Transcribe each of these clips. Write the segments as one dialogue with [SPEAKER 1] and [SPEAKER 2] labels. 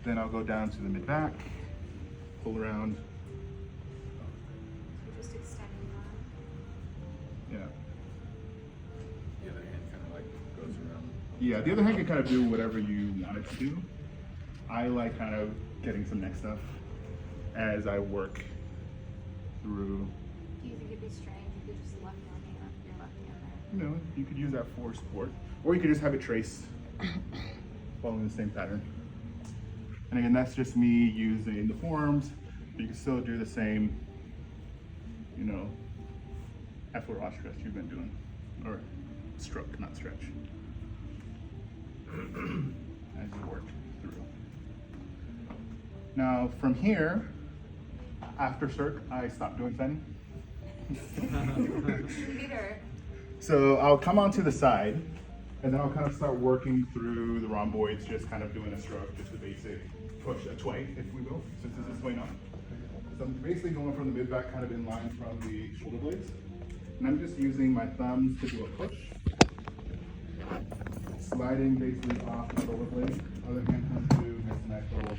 [SPEAKER 1] Then I'll go down to the mid back, pull around.
[SPEAKER 2] So just extending that.
[SPEAKER 1] Yeah.
[SPEAKER 3] The other hand kind of like goes around.
[SPEAKER 1] Yeah, the other hand can kind of do whatever you want it to do. I like kind of getting some neck stuff as I work through.
[SPEAKER 2] Do you think it'd be strange if you just left your left hand there?
[SPEAKER 1] You know, you could use that for support, or you could just have it traced following the same pattern. And again, that's just me using the forearms, but you can still do the same, you know, F4 rod stretch you've been doing, or stroke, not stretch, as you work through. Now, from here, after circ, I stop doing fanning.
[SPEAKER 2] Either.
[SPEAKER 1] So I'll come onto the side, and then I'll kind of start working through the rhomboids, just kind of doing a stroke, just a basic push, a tway, if we will, since this is going on. So I'm basically going from the mid back, kind of in line from the shoulder blades. And I'm just using my thumbs to do a push. Sliding basically off the shoulder blade. Other hand comes to this neck little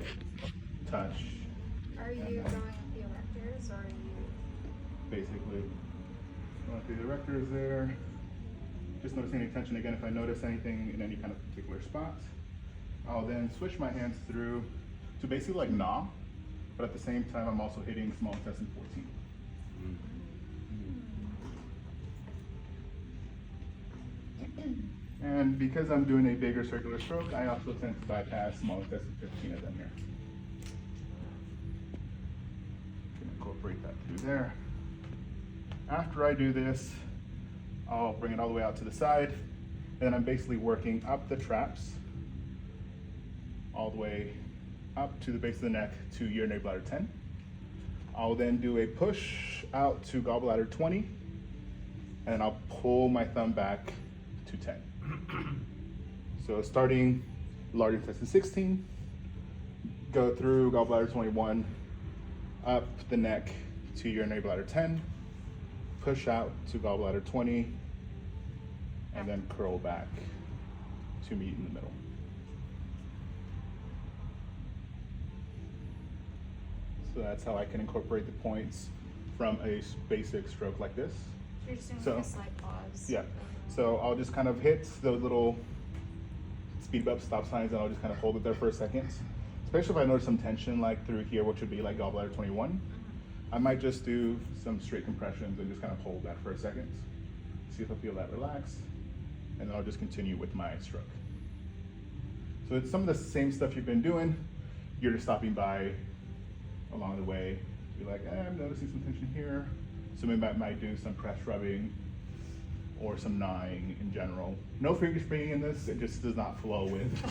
[SPEAKER 1] touch.
[SPEAKER 2] Are you going with the erectors or are you?
[SPEAKER 1] Basically, going through the erectors there. Just noticing any tension again. If I notice anything in any kind of particular spot, I'll then switch my hands through to basically like gnaw, but at the same time I'm also hitting small intestine 14. And because I'm doing a bigger circular stroke, I also tend to bypass small intestine 15 as I'm here. Can incorporate that through there. After I do this, I'll bring it all the way out to the side, and then I'm basically working up the traps, all the way up to the base of the neck to urinary bladder 10. I'll then do a push out to gallbladder 20, and I'll pull my thumb back to 10. So starting large intestine 16, go through gallbladder 21, up the neck to urinary bladder 10, push out to gallbladder 20, and then curl back to meet in the middle. So that's how I can incorporate the points from a basic stroke like this.
[SPEAKER 2] You're just doing
[SPEAKER 1] So-
[SPEAKER 2] like a slight pause.
[SPEAKER 1] Yeah, so I'll just kind of hit those little speed bump stop signs, and I'll just kind of hold it there for a second. Especially if I notice some tension like through here, which would be like gallbladder 21. I might just do some straight compressions and just kind of hold that for a second. See if I feel that relax, and then I'll just continue with my stroke. So it's some of the same stuff you've been doing. You're just stopping by along the way. Be like, I'm noticing some tension here. So maybe I might do some press rubbing or some gnawing in general. No finger spinning in this, it just does not flow with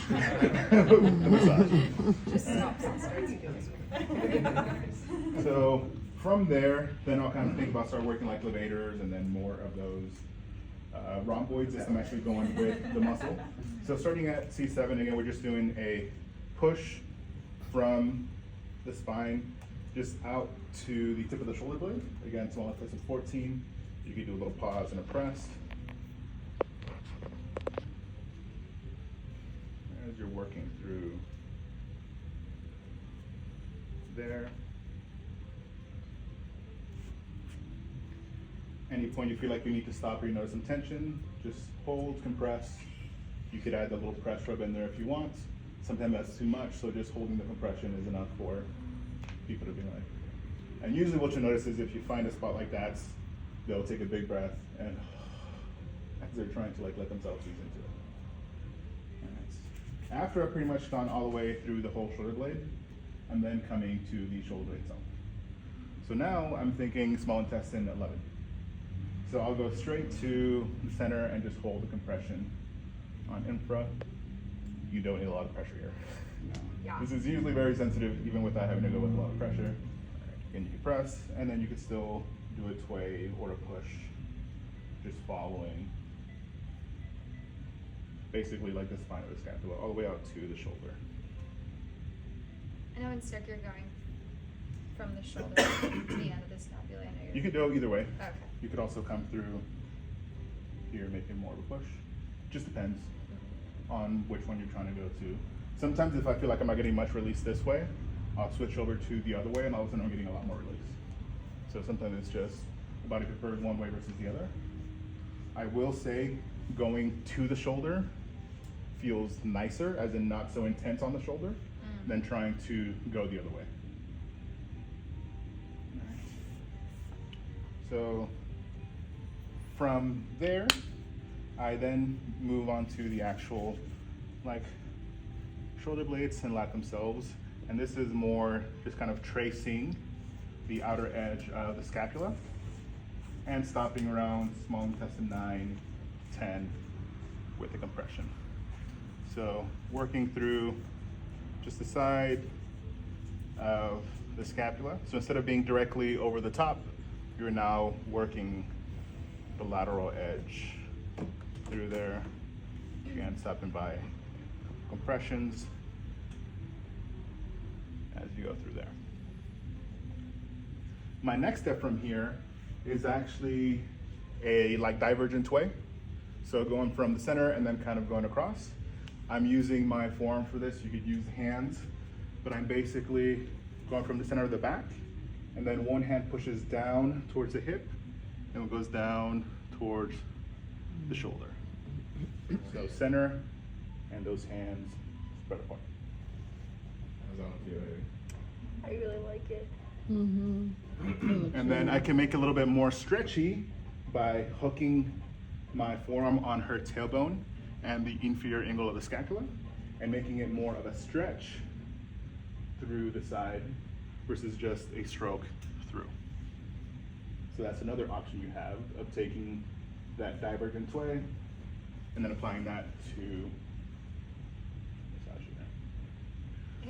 [SPEAKER 1] the massage.
[SPEAKER 2] Just stops and starts doing.
[SPEAKER 1] So from there, then I'll kind of think about start working like levators and then more of those rhomboids as I'm actually going with the muscle. So starting at C7, again, we're just doing a push from the spine just out to the tip of the shoulder blade. Again, small intestine 14. You can do a little pause and a press. As you're working through there. Any point you feel like you need to stop or you notice some tension, just hold, compress. You could add the little press rub in there if you want. Sometimes that's too much, so just holding the compression is enough for people to be like. And usually what you'll notice is if you find a spot like that, they'll take a big breath and as they're trying to like let themselves ease into it. Alright. After I've pretty much gone all the way through the whole shoulder blade, I'm then coming to the shoulder blade itself. So now I'm thinking small intestine 11. So I'll go straight to the center and just hold the compression on infra. You don't need a lot of pressure here.
[SPEAKER 2] Yeah.
[SPEAKER 1] This is usually very sensitive even without having to go with a lot of pressure. Again, you can press, and then you can still do a tway or a push, just following basically like the spine of the scapula, all the way out to the shoulder.
[SPEAKER 2] I know in circ you're going from the shoulder to the end of the scapula. I know you're.
[SPEAKER 1] You could go either way.
[SPEAKER 2] Okay.
[SPEAKER 1] You could also come through here, making more of a push. Just depends on which one you're trying to go to. Sometimes if I feel like I'm not getting much release this way, I'll switch over to the other way and all of a sudden I'm getting a lot more release. So sometimes it's just the body prefers one way versus the other. I will say going to the shoulder feels nicer, as in not so intense on the shoulder, than trying to go the other way. So from there, I then move on to the actual like shoulder blades and lat themselves. And this is more just kind of tracing the outer edge of the scapula and stopping around small intestine 9, 10 with the compression. So working through just the side of the scapula. So instead of being directly over the top, you're now working the lateral edge through there. Again, stopping by compressions as you go through there. My next step from here is actually a like divergent way. So going from the center and then kind of going across. I'm using my forearm for this. You could use hands, but I'm basically going from the center of the back, and then one hand pushes down towards the hip, and it goes down towards the shoulder. So center, and those hands spread apart.
[SPEAKER 3] How's that feel, Amy?
[SPEAKER 4] I really like it.
[SPEAKER 1] And then I can make it a little bit more stretchy by hooking my forearm on her tailbone and the inferior angle of the scapula, and making it more of a stretch through the side versus just a stroke through. So that's another option you have of taking that divergent way and then applying that to massage there.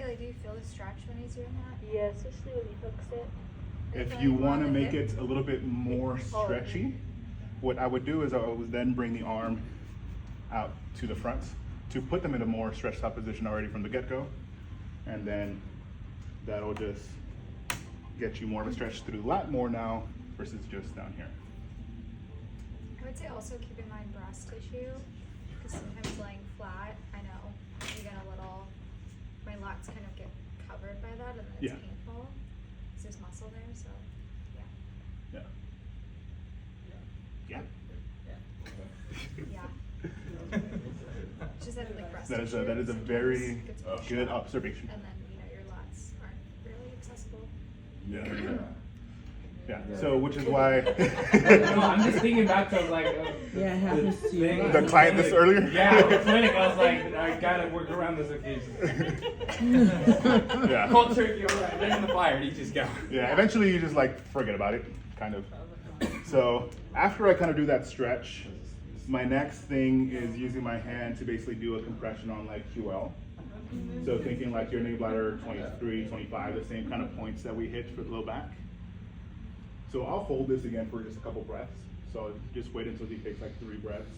[SPEAKER 2] Haley, do you feel the stretch when he's doing that?
[SPEAKER 4] Yeah, especially when he hooks it.
[SPEAKER 2] Are
[SPEAKER 1] If
[SPEAKER 2] feeling
[SPEAKER 1] you
[SPEAKER 2] more
[SPEAKER 1] want to
[SPEAKER 2] on the
[SPEAKER 1] make
[SPEAKER 2] hip?
[SPEAKER 1] it a little bit more
[SPEAKER 4] Oh.
[SPEAKER 1] stretchy, what I would do is I would then bring the arm out to the front to put them in a more stretched out position already from the get-go, and then that'll just get you more of a stretch through the lat more now versus just down here.
[SPEAKER 2] I would say also keep in mind breast tissue, because sometimes laying flat, I know, you get a little, my lats kind of get covered by that and then it's
[SPEAKER 1] Yeah.
[SPEAKER 2] painful. 'Cause there's muscle there, so, yeah.
[SPEAKER 1] Yeah.
[SPEAKER 2] Yeah. Just that like breast
[SPEAKER 1] That is
[SPEAKER 2] tissue
[SPEAKER 1] a
[SPEAKER 2] sometimes
[SPEAKER 1] very
[SPEAKER 2] gets pushed
[SPEAKER 1] good
[SPEAKER 2] up,
[SPEAKER 1] observation.
[SPEAKER 2] and then, your lats aren't really accessible.
[SPEAKER 1] Yeah. So which is why
[SPEAKER 5] No, I'm just thinking back to like
[SPEAKER 6] Yeah, it happens to you.
[SPEAKER 5] thing-
[SPEAKER 1] the client this earlier.
[SPEAKER 5] Yeah, the clinic. I was like, I gotta work around this occasion.
[SPEAKER 1] Yeah.
[SPEAKER 5] Cold turkey, alright. They're in the fire. You just go.
[SPEAKER 1] Yeah, eventually you just like forget about it, kind of. So after I kind of do that stretch, my next thing is using my hand to basically do a compression on like QL. So thinking like your knee bladder 23, 25, the same kind of points that we hit for the low back. So I'll hold this again for just a couple breaths. So just wait until he takes like 3 breaths.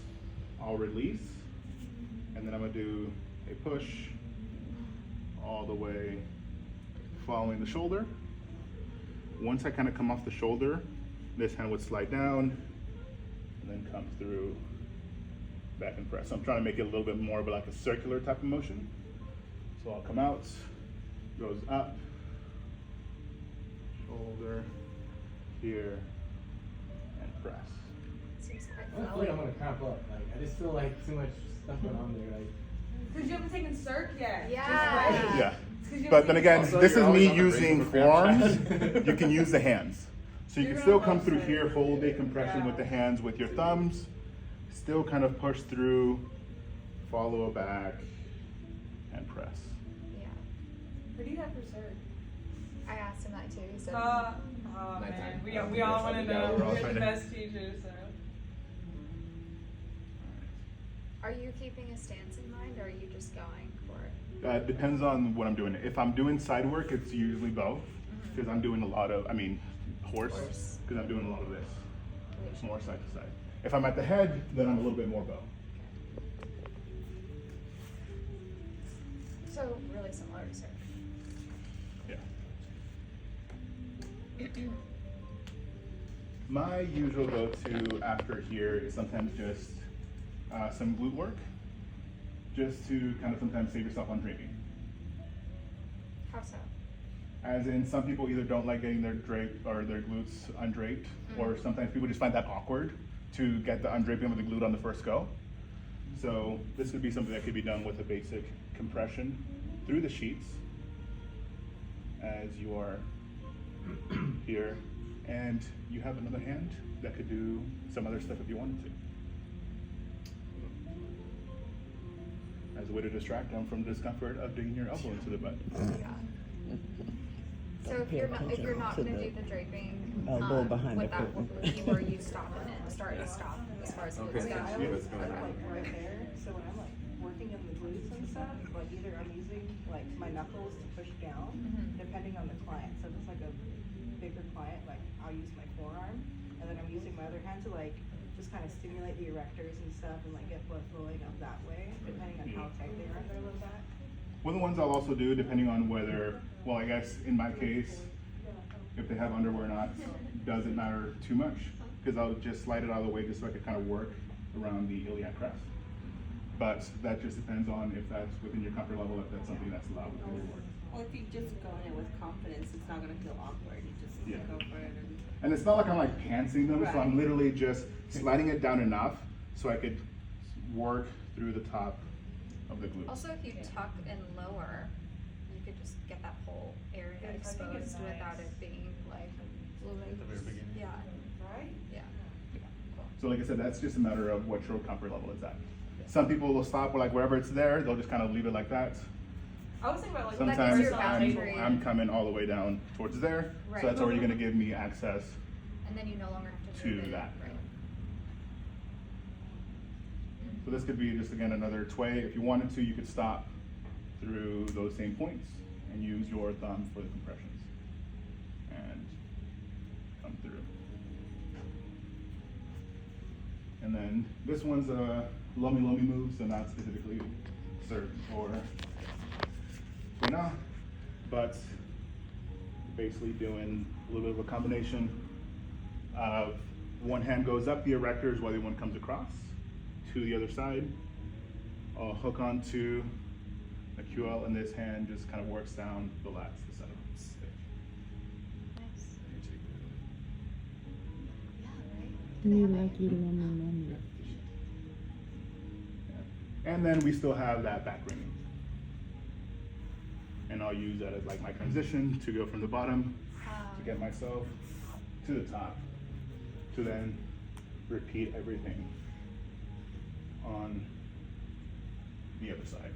[SPEAKER 1] I'll release, and then I'm gonna do a push all the way following the shoulder. Once I kind of come off the shoulder, this hand would slide down and then come through back and press. So I'm trying to make it a little bit more of like a circular type of motion. So I'll come out, goes up, shoulder, here, and press.
[SPEAKER 2] Seems quite
[SPEAKER 7] I feel like I'm
[SPEAKER 2] flowing.
[SPEAKER 7] gonna cramp up. Like I just feel like too much stuff going on there. Like
[SPEAKER 8] Because you haven't taken circ yet.
[SPEAKER 2] Yeah.
[SPEAKER 8] Just wait.
[SPEAKER 1] Yeah.
[SPEAKER 8] 'Cause you
[SPEAKER 1] But then
[SPEAKER 8] haven't
[SPEAKER 1] again,
[SPEAKER 3] Also,
[SPEAKER 1] this
[SPEAKER 3] you're
[SPEAKER 1] is
[SPEAKER 3] always
[SPEAKER 1] me
[SPEAKER 3] on the brink
[SPEAKER 1] using
[SPEAKER 3] of a cramp
[SPEAKER 1] forearms.
[SPEAKER 3] shot.
[SPEAKER 1] You can use the hands. So you
[SPEAKER 8] You're
[SPEAKER 1] can still
[SPEAKER 8] on
[SPEAKER 1] come
[SPEAKER 8] both
[SPEAKER 1] through
[SPEAKER 8] sides.
[SPEAKER 1] here, hold a compression with the hands with your thumbs, still kind of push through, follow back, and press.
[SPEAKER 2] Yeah.
[SPEAKER 8] What do you have for circ?
[SPEAKER 2] I asked him that too. He said,
[SPEAKER 8] Oh
[SPEAKER 3] Nighttime.
[SPEAKER 8] man, we all want to
[SPEAKER 3] Yeah,
[SPEAKER 8] know.
[SPEAKER 3] we're all
[SPEAKER 8] We're
[SPEAKER 1] trying
[SPEAKER 8] the
[SPEAKER 1] to-
[SPEAKER 8] best teachers, so.
[SPEAKER 2] are you keeping a stance in mind, or are you just going for it?
[SPEAKER 1] It depends on what I'm doing. If I'm doing side work, it's usually bow, because I'm doing a lot of, horse,
[SPEAKER 2] Horse.
[SPEAKER 1] because I'm doing a lot of this. It's
[SPEAKER 2] Relation.
[SPEAKER 1] more side to side. If I'm at the head, then I'm a little bit more bow.
[SPEAKER 2] So really similar to surf.
[SPEAKER 1] Yeah. My usual go-to after here is sometimes just some glute work, just to kind of sometimes save yourself on drinking. As in, some people either don't like getting their drape or their glutes undraped, or sometimes people just find that awkward to get the undraping of the glute on the first go. So this would be something that could be done with a basic compression through the sheets as you are here, and you have another hand that could do some other stuff if you wanted to. As a way to distract them from the discomfort of digging your elbow into the butt.
[SPEAKER 2] Yeah. So if you're not gonna do the draping,
[SPEAKER 6] Elbow behind
[SPEAKER 2] would
[SPEAKER 6] the
[SPEAKER 2] that
[SPEAKER 6] curtain.
[SPEAKER 2] be where you stop it and start to stop as far as
[SPEAKER 3] Okay,
[SPEAKER 2] glutes
[SPEAKER 3] yeah,
[SPEAKER 2] go?
[SPEAKER 3] what's going on?
[SPEAKER 9] Like right there, so when I'm like working in the glutes and stuff, like either I'm using like my knuckles to push down, depending on the client. So if it's like a bigger client, like I'll use my forearm, and then I'm using my other hand to like just kind of stimulate the erectors and stuff and like get blood flowing up that way, depending on how tight they are in their low back.
[SPEAKER 1] One of the ones I'll also do, depending on whether, well, I guess in my case, if they have underwear or not, doesn't matter too much, because I'll just slide it out of the way just so I can kind of work around the iliac crest. But that just depends on if that's within your comfort level, if that's something that's allowed within your work.
[SPEAKER 10] Well, if you just go in with confidence, it's not gonna feel awkward. You just
[SPEAKER 1] Yeah.
[SPEAKER 10] go for it.
[SPEAKER 1] And it's not like I'm like pantsing them, so I'm
[SPEAKER 10] Right.
[SPEAKER 1] literally just sliding it down enough so I could work through the top of the glute.
[SPEAKER 2] Also, if you tuck and lower, you could just get that whole area
[SPEAKER 9] Yeah, tucking is
[SPEAKER 2] exposed without
[SPEAKER 9] nice.
[SPEAKER 2] it being like
[SPEAKER 3] At the very beginning.
[SPEAKER 2] Yeah,
[SPEAKER 9] Right?
[SPEAKER 2] yeah. Cool.
[SPEAKER 1] So like I said, that's just a matter of what your comfort level is at. Some people will stop like wherever it's there, they'll just kind of leave it like that.
[SPEAKER 8] I was thinking about like
[SPEAKER 2] That gives
[SPEAKER 1] Sometimes
[SPEAKER 2] you a boundary.
[SPEAKER 1] I'm coming all the way down towards there,
[SPEAKER 2] Right.
[SPEAKER 1] so that's already gonna give me access.
[SPEAKER 2] And then you no longer have to
[SPEAKER 1] To
[SPEAKER 2] move it,
[SPEAKER 1] that.
[SPEAKER 2] right?
[SPEAKER 1] So this could be just again another tway. If you wanted to, you could stop through those same points and use your thumb for the compressions and come through. And then this one's a lomi move, so not specifically served for Tuna, but basically doing a little bit of a combination of one hand goes up the erectors while the one comes across to the other side. I'll hook onto the QL, and this hand just kind of works down the lats, the side of the stick.
[SPEAKER 2] Nice. Yeah, right?
[SPEAKER 6] Me like you, mommy.
[SPEAKER 1] And then we still have that back ringing. And I'll use that as like my transition to go from the bottom to get myself to the top, to then repeat everything on the other side.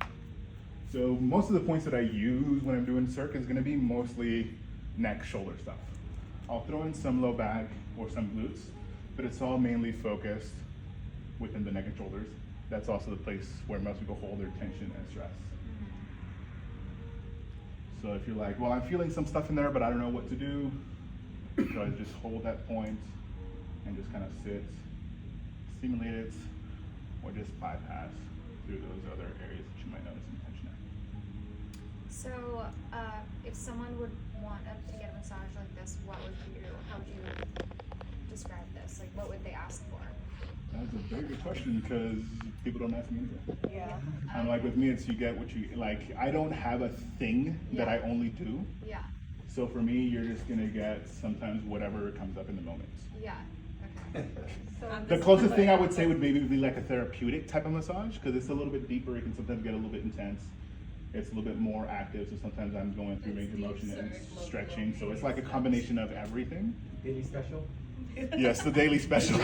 [SPEAKER 1] So most of the points that I use when I'm doing circ is gonna be mostly neck, shoulder stuff. I'll throw in some low back or some glutes, but it's all mainly focused within the neck and shoulders. That's also the place where most people hold their tension and stress. So if you're like, well, I'm feeling some stuff in there, but I don't know what to do, so I just hold that point and just kind of sit, stimulate it, or just bypass through those other areas that you might notice some tension in.
[SPEAKER 2] So, if someone would want to get a massage like this, how would you describe this? Like, what would they ask for?
[SPEAKER 1] That's a very good question because people don't ask me anything.
[SPEAKER 9] Yeah.
[SPEAKER 1] And like with me, it's you get what you like. I don't have a thing that I only do.
[SPEAKER 2] Yeah,
[SPEAKER 1] So for me, you're just gonna get sometimes whatever comes up in the moment.
[SPEAKER 2] yeah, okay.
[SPEAKER 9] So
[SPEAKER 1] The closest thing I would say would maybe be like a therapeutic type of massage because it's a little bit deeper. It can sometimes get a little bit intense. It's a little bit more active. So sometimes I'm going through range of motion and stretching. So it's like a combination of everything.
[SPEAKER 7] Daily special?
[SPEAKER 1] Yes, the daily special.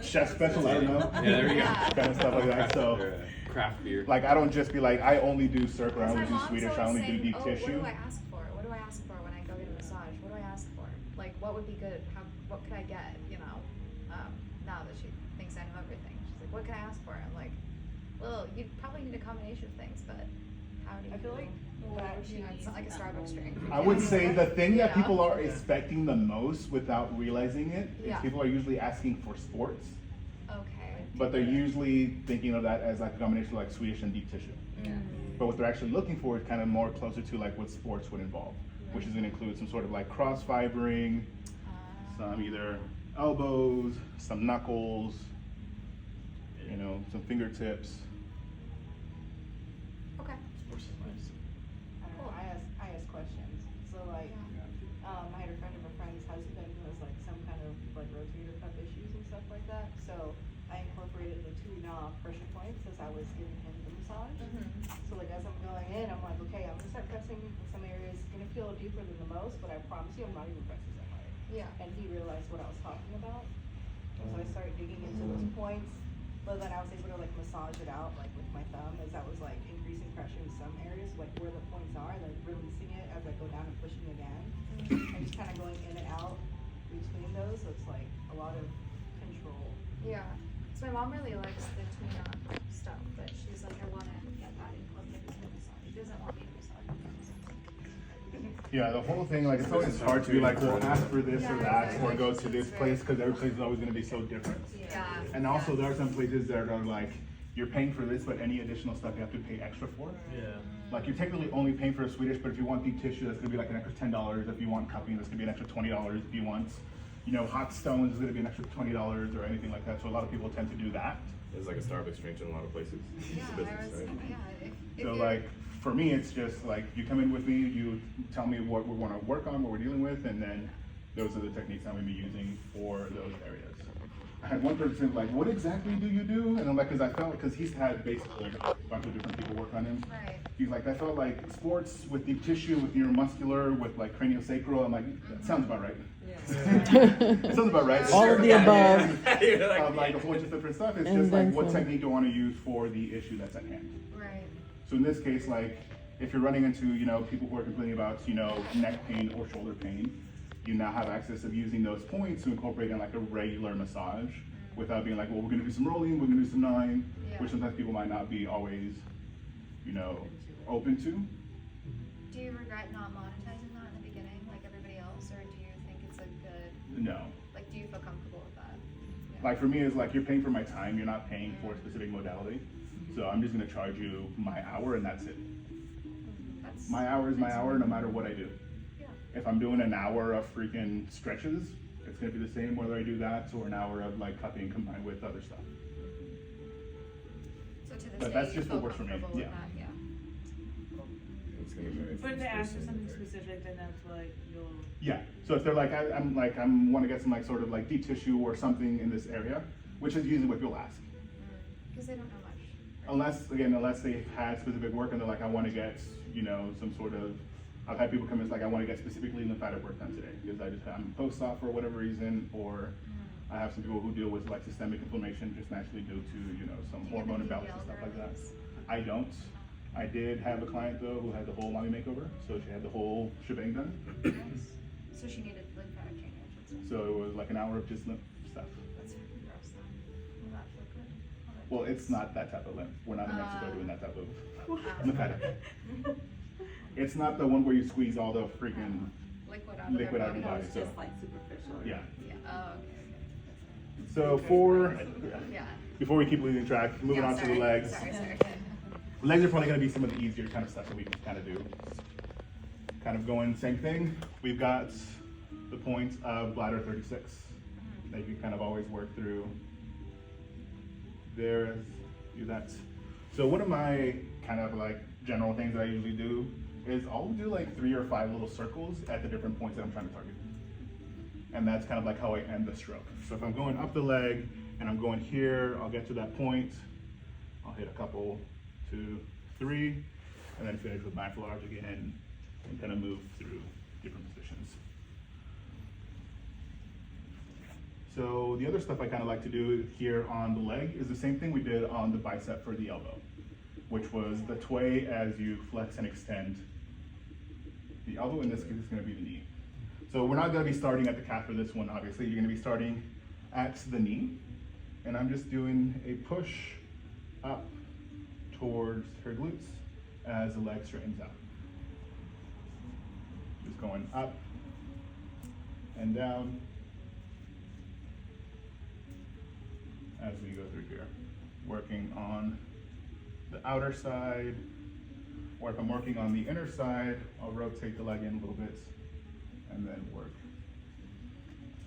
[SPEAKER 1] Chef special, I don't know.
[SPEAKER 3] Yeah, there you go.
[SPEAKER 1] Kind of stuff like that. So
[SPEAKER 3] Craft beer.
[SPEAKER 1] like I don't just be like, I only do circ or I
[SPEAKER 2] Because
[SPEAKER 1] only
[SPEAKER 2] my
[SPEAKER 1] do
[SPEAKER 2] mom's
[SPEAKER 1] Swedish, I
[SPEAKER 2] always
[SPEAKER 1] only do
[SPEAKER 2] saying,
[SPEAKER 1] deep
[SPEAKER 2] oh,
[SPEAKER 1] tissue.
[SPEAKER 2] what do I ask for? What do I ask for when I go get a massage? What do I ask for? Like, what would be good? What could I get? You know, now that she thinks I know everything, she's like, what can I ask for? I'm like, well, you probably need a combination of things, but how do you?
[SPEAKER 9] I feel like
[SPEAKER 2] you know, it's not like a Starbucks drink.
[SPEAKER 1] I would say the thing that
[SPEAKER 2] Yeah.
[SPEAKER 1] people are expecting the most without realizing it is
[SPEAKER 2] Yeah.
[SPEAKER 1] people are usually asking for sports,
[SPEAKER 2] Okay.
[SPEAKER 1] but they're usually thinking of that as like a combination of like Swedish and deep tissue. But what they're actually looking for is kind of more closer to like what sports would involve, which is going to include some sort of like cross fibering, some either elbows, some knuckles, you know, some fingertips.
[SPEAKER 2] Okay.
[SPEAKER 9] I don't know, I ask questions. So was giving him the massage.
[SPEAKER 2] Mm-hmm.
[SPEAKER 9] So like as I'm going in, I'm like, okay, I'm gonna start pressing in some areas. It's gonna feel deeper than the most, but I promise you, I'm not even pressing that hard.
[SPEAKER 2] Yeah.
[SPEAKER 9] And he realized what I was talking about. And so I started digging into those points, but then I was able to like massage it out like with my thumb as I was like increasing pressure in some areas, like where the points are, like releasing it as I go down and pushing again. And just kind of going in and out between those, so it's like a lot of control.
[SPEAKER 2] Yeah. So my mom really likes the tuna stuff, but she's like, I want to get that incorporated in the massage. She doesn't want me to massage.
[SPEAKER 1] Yeah, the whole thing, like, it's always hard to be like, well, ask for this or that, or go to this place, because every place is always gonna be so different.
[SPEAKER 2] Yeah.
[SPEAKER 1] And also, there are some places that are like, you're paying for this, but any additional stuff you have to pay extra for.
[SPEAKER 5] Yeah.
[SPEAKER 1] Like, you're technically only paying for a Swedish, but if you want deep tissue, that's gonna be like an extra $10. If you want cupping, that's gonna be an extra $20. If you want, you know, hot stones, is gonna be an extra $20 or anything like that. So a lot of people tend to do that.
[SPEAKER 3] It's like a Starbucks drink in a lot of places.
[SPEAKER 2] Yeah,
[SPEAKER 3] It's a
[SPEAKER 2] I
[SPEAKER 3] business,
[SPEAKER 2] was,
[SPEAKER 3] right?
[SPEAKER 2] yeah. If
[SPEAKER 1] So
[SPEAKER 2] you're-
[SPEAKER 1] like, for me, it's just like, you come in with me, you tell me what we wanna work on, what we're dealing with, and then those are the techniques I'm gonna be using for those areas. I had one person like, what exactly do you do? And I'm like, cause he's had basically a bunch of different people work on him.
[SPEAKER 2] Right.
[SPEAKER 1] He's like, I felt like sports with deep tissue, with neuromuscular, with like craniosacral. I'm like, that sounds about right. It sounds about right.
[SPEAKER 6] All of the above.
[SPEAKER 3] You're like,
[SPEAKER 1] Like a whole bunch of different stuff. It's
[SPEAKER 6] And
[SPEAKER 1] just like,
[SPEAKER 6] then
[SPEAKER 1] what
[SPEAKER 6] some.
[SPEAKER 1] technique do I wanna use for the issue that's at hand?
[SPEAKER 2] Right.
[SPEAKER 1] So in this case, like, if you're running into, you know, people who are complaining about, you know, neck pain or shoulder pain, you now have access of using those points to incorporate in like a regular massage without being like, well, we're gonna do some rolling, we're gonna do some gnawing,
[SPEAKER 2] Yeah.
[SPEAKER 1] which sometimes people might not be always, you know, open to.
[SPEAKER 2] Do you regret not monetizing that in the beginning, like everybody else, or do you think it's a good,
[SPEAKER 1] No.
[SPEAKER 2] like, do you feel comfortable with that? Yeah.
[SPEAKER 1] Like for me, it's like you're paying for my time, you're not paying for a specific modality. So I'm just gonna charge you my hour and that's it.
[SPEAKER 2] That's,
[SPEAKER 1] My hour is my hour no matter what I do.
[SPEAKER 2] yeah.
[SPEAKER 1] If I'm doing an hour of freaking stretches, it's gonna be the same whether I do that or an hour of like cupping combined with other stuff.
[SPEAKER 2] So to this
[SPEAKER 1] But
[SPEAKER 2] day,
[SPEAKER 1] that's
[SPEAKER 2] you
[SPEAKER 1] just
[SPEAKER 2] feel
[SPEAKER 1] what works for me,
[SPEAKER 2] comfortable with
[SPEAKER 1] yeah.
[SPEAKER 2] that, yeah.
[SPEAKER 3] it's gonna vary
[SPEAKER 8] But
[SPEAKER 3] from
[SPEAKER 8] if they ask for
[SPEAKER 3] person
[SPEAKER 8] something
[SPEAKER 3] to person.
[SPEAKER 8] specific, then that's like you'll.
[SPEAKER 1] Yeah, so if they're like, I'm wanna get some like sort of like deep tissue or something in this area, which is usually what people ask.
[SPEAKER 2] Because they don't know much.
[SPEAKER 1] Unless they've had specific work and they're like, I wanna get, you know, some sort of, I've had people come in, it's like, I wanna get specifically lymphatic work done today, because I'm post-op for whatever reason, or I have some people who deal with like systemic inflammation just naturally due to, you know, some
[SPEAKER 2] Do you have
[SPEAKER 1] hormone
[SPEAKER 2] any
[SPEAKER 1] imbalance and stuff like that.
[SPEAKER 2] algorithms?
[SPEAKER 1] I don't. I did have a client though who had the whole mommy makeover, so she had the whole shebang done.
[SPEAKER 2] Nice. So she needed lymphatic drainage.
[SPEAKER 1] So it was like an hour of just lymph stuff.
[SPEAKER 2] That's freaking gross then. Will that feel good?
[SPEAKER 1] Well, it's not that type of lymph. We're not in Mexico doing that type of lymphatic. It's not the one where you squeeze all the freaking,
[SPEAKER 2] Liquid out of
[SPEAKER 1] Liquid
[SPEAKER 2] their
[SPEAKER 1] out of
[SPEAKER 2] body.
[SPEAKER 1] the
[SPEAKER 10] It's
[SPEAKER 1] body,
[SPEAKER 10] just like superficial.
[SPEAKER 1] yeah.
[SPEAKER 2] Yeah, oh, okay,
[SPEAKER 1] So
[SPEAKER 2] okay. Yeah.
[SPEAKER 1] before we keep losing track, moving
[SPEAKER 2] Yeah,
[SPEAKER 1] on to the
[SPEAKER 2] sorry.
[SPEAKER 1] legs.
[SPEAKER 2] Sorry.
[SPEAKER 1] Legs are probably gonna be some of the easier kind of stuff that we can kind of do. Kind of going same thing. We've got the point of bladder 36 that you can kind of always work through. There, do that. So one of my kind of like general things that I usually do is I'll do like 3 or 5 little circles at the different points that I'm trying to target. And that's kind of like how I end the stroke. So if I'm going up the leg and I'm going here, I'll get to that point. I'll hit a couple, 2, 3, and then finish with mindful arch again and kind of move through different positions. So the other stuff I kind of like to do here on the leg is the same thing we did on the bicep for the elbow, which was the tway as you flex and extend the elbow. In this case, it's going to be the knee. So we're not going to be starting at the calf for this one, obviously. You're going to be starting at the knee. And I'm just doing a push up towards her glutes as the leg straightens out. Just going up and down as we go through here. Working on the outer side, or if I'm working on the inner side, I'll rotate the leg in a little bit and then work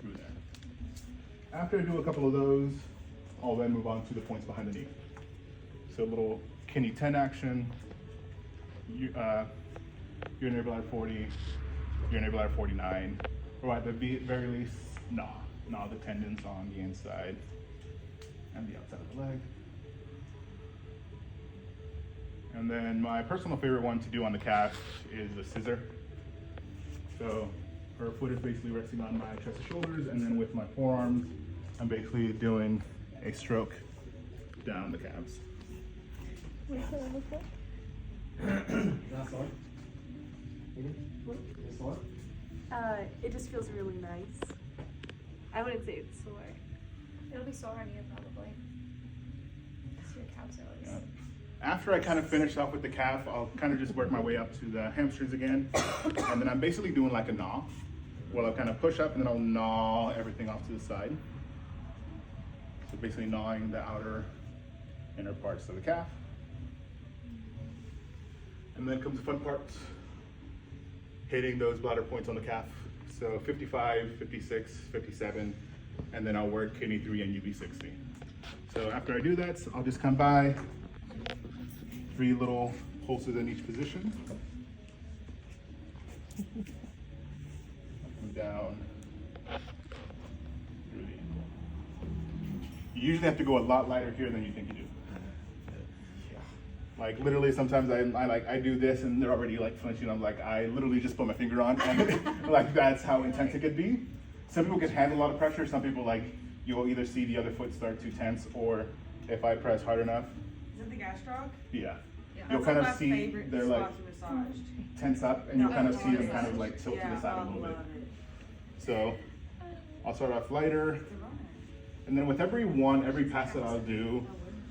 [SPEAKER 1] through there. After I do a couple of those, I'll then move on to the points behind the knee. So a little kidney 10 action, urinary bladder 40, urinary bladder 49, or at the very least, gnaw the tendons on the inside and the outside of the leg. And then my personal favorite one to do on the calf is the scissor. So her foot is basically resting on my chest and shoulders, and then with my forearms, I'm basically doing a stroke down the calves.
[SPEAKER 4] What's the other foot?
[SPEAKER 7] Not sore? Maybe? Is it sore?
[SPEAKER 4] It just feels really nice. I wouldn't say it's sore.
[SPEAKER 2] It'll be sore on you probably. 'Cause your calves are always.
[SPEAKER 1] Yeah. After I kind of finish off with the calf, I'll kind of just work my way up to the hamstrings again. And then I'm basically doing like a gnaw. Well, I'll kind of push up and then I'll gnaw everything off to the side. So basically gnawing the outer inner parts of the calf. And then comes the fun part, hitting those bladder points on the calf. So 55, 56, 57, and then I'll work kidney 3 and UB60. So after I do that, I'll just come by, 3 little pulses in each position. Come down. Through the- You usually have to go a lot lighter here than you think you do. Like literally, sometimes I do this and they're already like flinching. I'm like, I literally just put my finger on, and like that's how intense it could be. Some people can handle a lot of pressure. Some people like you'll either see the other foot start to tense, or if I press hard enough,
[SPEAKER 9] Is it the gastroc?
[SPEAKER 1] yeah,
[SPEAKER 2] Yeah.
[SPEAKER 1] you'll
[SPEAKER 9] That's
[SPEAKER 1] kind
[SPEAKER 9] my
[SPEAKER 1] of see
[SPEAKER 9] favorite
[SPEAKER 1] they're like
[SPEAKER 9] spot to massage.
[SPEAKER 1] tense up, and you'll kind of see them kind of like tilt to
[SPEAKER 9] Yeah,
[SPEAKER 1] the side
[SPEAKER 9] I
[SPEAKER 1] a little bit.
[SPEAKER 9] love it.
[SPEAKER 1] So I'll start off lighter, and then with every pass that I'll do,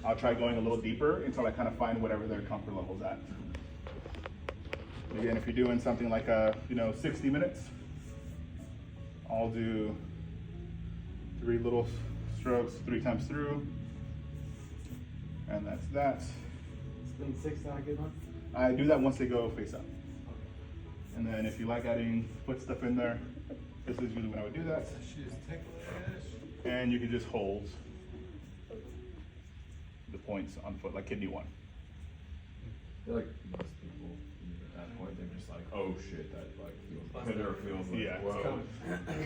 [SPEAKER 1] I'll try going a little deeper until I kind of find whatever their comfort level's at. Again, if you're doing something like 60 minutes, I'll do 3 little strokes 3 times through, and that's that.
[SPEAKER 7] Spring 6 not a good one?
[SPEAKER 1] I do that once they go face up. And then if you like adding foot stuff in there, this is usually when I would do that.
[SPEAKER 3] She is ticklish.
[SPEAKER 1] And you can just hold the points on foot, like kidney 1.
[SPEAKER 3] I feel like most people at that point they're just like, oh shit, that like feels better, feels like
[SPEAKER 1] Yeah.
[SPEAKER 3] whoa.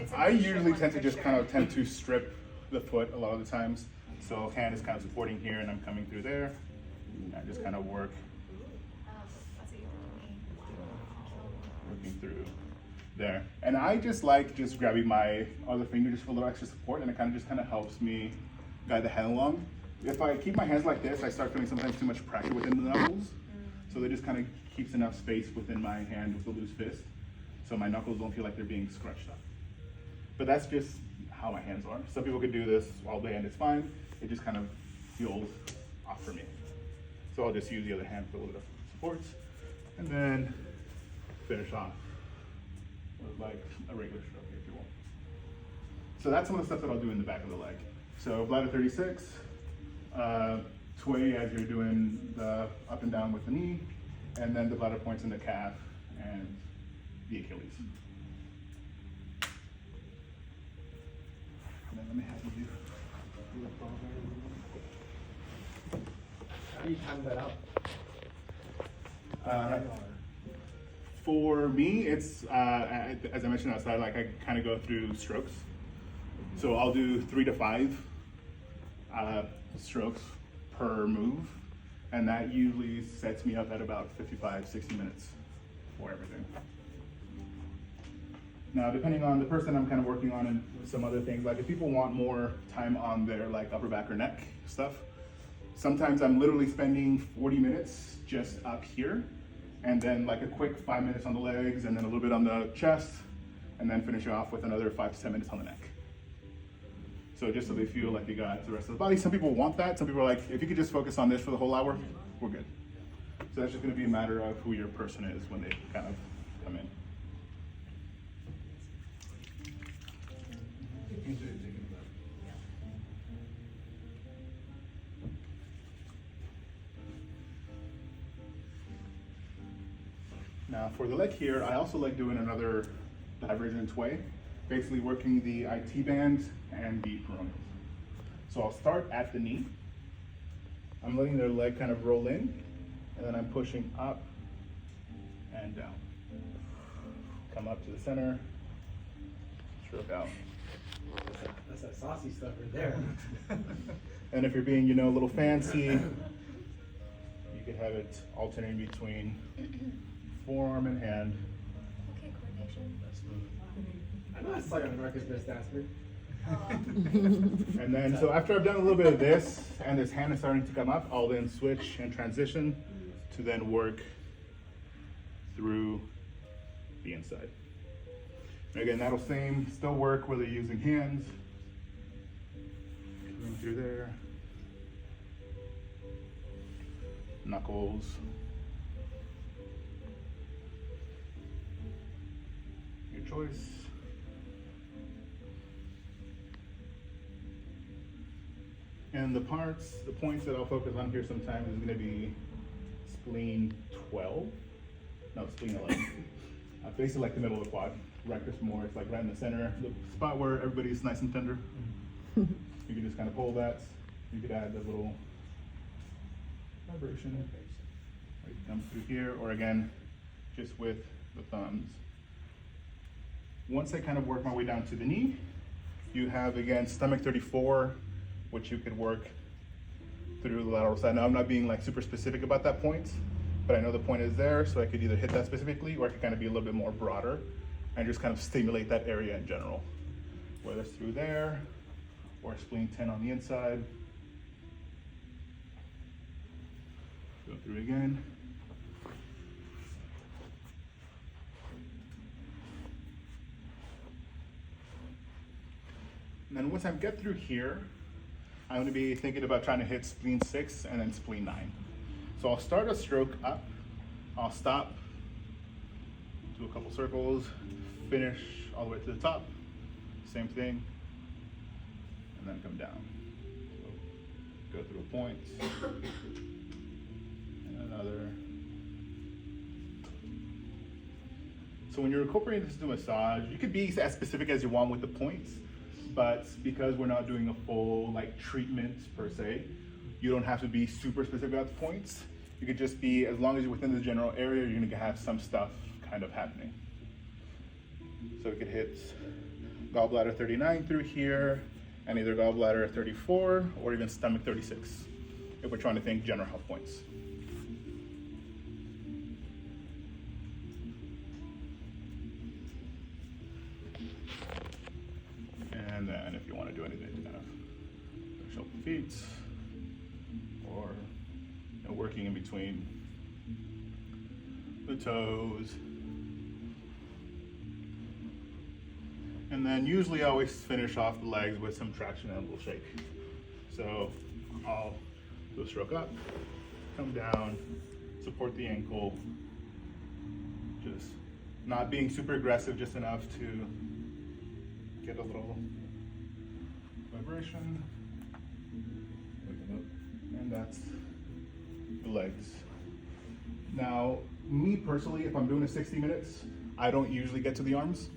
[SPEAKER 2] It's a
[SPEAKER 1] I
[SPEAKER 2] big
[SPEAKER 1] usually
[SPEAKER 2] one
[SPEAKER 1] tend to
[SPEAKER 2] for
[SPEAKER 1] just
[SPEAKER 2] sure.
[SPEAKER 1] tend to strip the foot a lot of the times. So hand is kind of supporting here and I'm coming through there. And I just kind of work,
[SPEAKER 2] That's a you for me.
[SPEAKER 1] working through there. And I just like just grabbing my other finger just for a little extra support, and it kind of helps me guide the hand along. If I keep my hands like this, I start feeling sometimes too much pressure within the knuckles. So that just kind of keeps enough space within my hand with a loose fist, so my knuckles don't feel like they're being scrunched up. But that's just how my hands are. Some people could do this all day and it's fine. It just kind of feels off for me. So I'll just use the other hand for a little bit of support, and then finish off with like a regular stroke if you want. So that's some of the stuff that I'll do in the back of the leg. So bladder 36, tway as you're doing the up and down with the knee, and then the bladder points in the calf and the Achilles. And then let me have you do.
[SPEAKER 7] How do you time that out?
[SPEAKER 1] For me, it's as I mentioned outside, like I kind of go through strokes. So I'll do 3 to 5 strokes per move, and that usually sets me up at about 55, 60 minutes for everything. Now, depending on the person I'm kind of working on and some other things, like if people want more time on their like upper back or neck stuff, sometimes I'm literally spending 40 minutes just up here, and then like a quick 5 minutes on the legs, and then a little bit on the chest, and then finish off with another 5 to 10 minutes on the neck. So just so they feel like they got the rest of the body. Some people want that. Some people are like, if you could just focus on this for the whole hour, we're good. So that's just gonna be a matter of who your person is when they kind of come in. Now for the leg here, I also like doing another divergent tway, basically working the IT band and the peroneals. So I'll start at the knee. I'm letting their leg kind of roll in, and then I'm pushing up and down. Come up to the center, stroke out.
[SPEAKER 7] That's that saucy stuff right there.
[SPEAKER 1] And if you're being, a little fancy, you could have it alternating between forearm and hand.
[SPEAKER 2] Okay, coordination.
[SPEAKER 7] I know that's like America's Best Dancer.
[SPEAKER 1] And then, so after I've done a little bit of this, and this hand is starting to come up, I'll then switch and transition to then work through the inside. And again, that'll still work whether you're using hands, going through there, knuckles, your choice. And the points that I'll focus on here sometimes is gonna be spleen 12, no, spleen 11. Basically like the middle of the quad. Rectus more, it's like right in the center, the spot where everybody's nice and tender. You can just kind of pull that. You could add a little vibration. Or you can come through here, or again, just with the thumbs. Once I kind of work my way down to the knee, you have again stomach 34, which you could work through the lateral side. Now I'm not being like super specific about that point, but I know the point is there, so I could either hit that specifically, or I could kind of be a little bit more broader and just kind of stimulate that area in general. Whether it's through there, or spleen 10 on the inside. Go through again. And then once I get through here, I'm gonna be thinking about trying to hit spleen 6 and then spleen 9. So I'll start a stroke up, I'll stop, do a couple circles, finish all the way to the top, same thing, and then come down. So go through a point, and another. So when you're incorporating this into massage, you could be as specific as you want with the points, but because we're not doing a full like treatment per se, you don't have to be super specific about the points. You could just be, as long as you're within the general area, you're gonna have some stuff kind of happening. So we could hit gallbladder 39 through here, and either gallbladder 34 or even stomach 36, if we're trying to think general health points. And then if you want to do anything kind of shoulder feet, or working in between the toes. And then usually I always finish off the legs with some traction and a little shake. So I'll do a stroke up, come down, support the ankle, just not being super aggressive, just enough to get a little vibration. And that's the legs. Now, me personally, if I'm doing a 60 minutes, I don't usually get to the arms,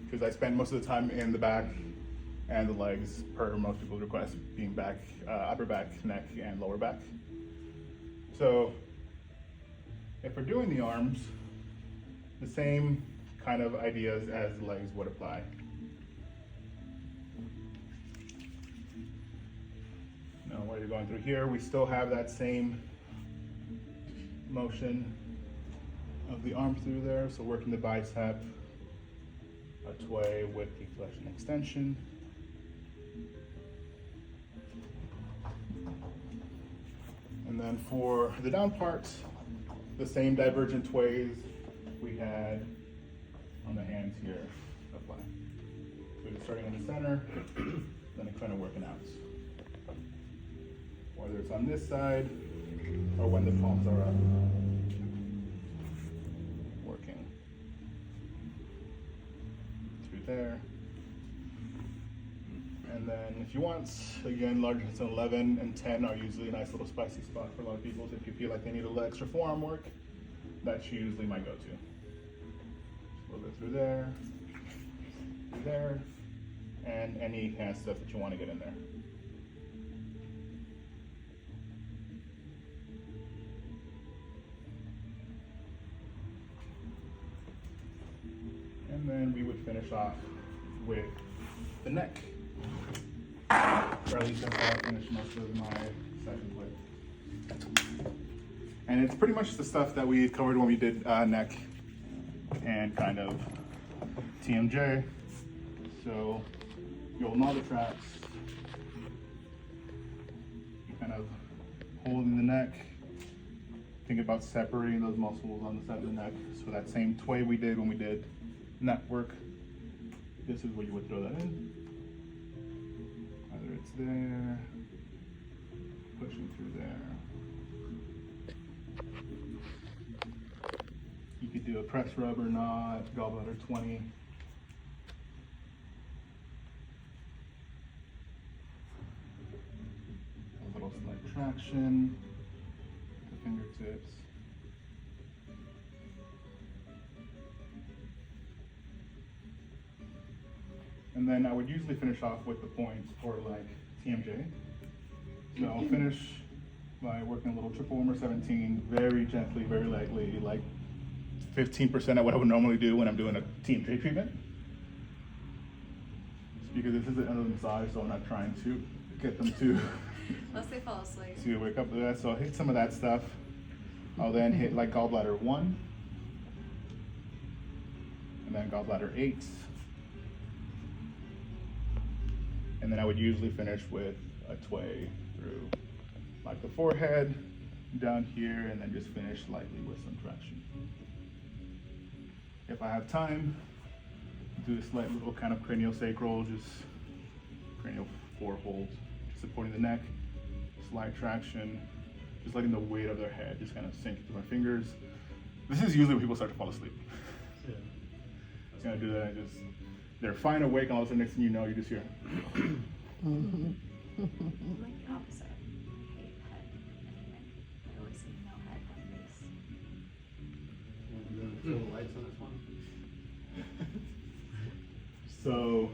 [SPEAKER 1] because I spend most of the time in the back and the legs, per most people's request, being back, upper back, neck, and lower back. So if we're doing the arms, the same kind of ideas as the legs would apply. Now, while you're going through here, we still have that same motion of the arm through there. So working the bicep, a tway with the flexion extension. And then for the down part, the same divergent tways we had on the hands here apply. So we're starting in the center, then kind of working out. Whether it's on this side or when the palms are up. Working through there. And then if you want, again, larger than 11 and 10 are usually a nice little spicy spot for a lot of people. So if you feel like they need a little extra forearm work, that's usually my go-to. Just a little bit through there, and any kind of stuff that you want to get in there. And then we would finish off with the neck. Or at least that's how I finish most of my sessions with. And it's pretty much the stuff that we covered when we did neck and kind of TMJ. So you'll know the traps, kind of holding the neck. Think about separating those muscles on the side of the neck. So that same tway we did when we did neck work, this is where you would throw that in. Whether it's there, pushing through there. You could do a press rub or not, gallbladder 20. A little slight traction, the fingertips. And then I would usually finish off with the points for like TMJ. So I'll finish by working a little triple warmer 17, very gently, very lightly, like 15% of what I would normally do when I'm doing a TMJ treatment. Just because this is an end of the massage, so I'm not trying to get them to
[SPEAKER 2] Unless they fall asleep.
[SPEAKER 1] to wake up with that. So I'll hit some of that stuff. I'll then hit like gallbladder 1, and then gallbladder 8. And then I would usually finish with a tway through like the forehead, down here, and then just finish lightly with some traction. If I have time, do a slight little kind of craniosacral, just cranial 4 holds, just supporting the neck, slight traction, just letting the weight of their head just kind of sink through my fingers. This is usually when people start to fall asleep.
[SPEAKER 5] Yeah.
[SPEAKER 1] Just gonna do that and just, they're fine awake, and all of a sudden next thing you know, you just hear.
[SPEAKER 2] I'm like the opposite. I hate head anyway. I always say no head, no face.
[SPEAKER 7] You want to throw the lights on this one?
[SPEAKER 1] So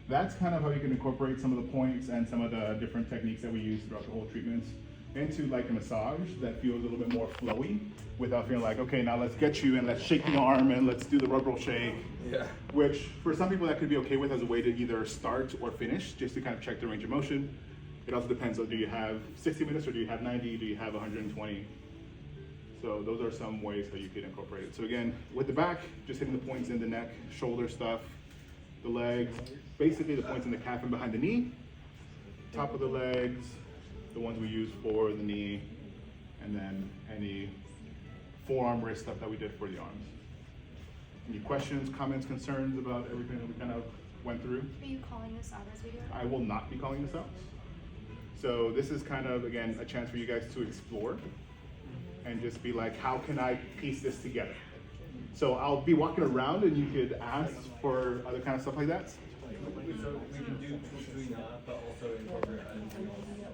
[SPEAKER 1] that's kind of how you can incorporate some of the points and some of the different techniques that we use throughout the whole treatments into like a massage that feels a little bit more flowy without feeling like, okay, now let's get you and let's shake the arm and let's do the rub roll shake.
[SPEAKER 3] Yeah.
[SPEAKER 1] Which for some people that could be okay with as a way to either start or finish, just to kind of check the range of motion. It also depends on, do you have 60 minutes or do you have 90, do you have 120? So those are some ways that you can incorporate it. So again, with the back, just hitting the points in the neck, shoulder stuff, the legs, basically the points in the calf and behind the knee, top of the legs, the ones we use for the knee, and then any forearm wrist stuff that we did for the arms. Any questions, comments, concerns about everything that we kind of went through?
[SPEAKER 2] Are you calling this out as we do it?
[SPEAKER 1] I will not be calling this out. So this is kind of, again, a chance for you guys to explore and just be like, how can I piece this together? So I'll be walking around and you could ask for other kind of stuff like that.
[SPEAKER 7] So we can do between that, but also incorporate anything else.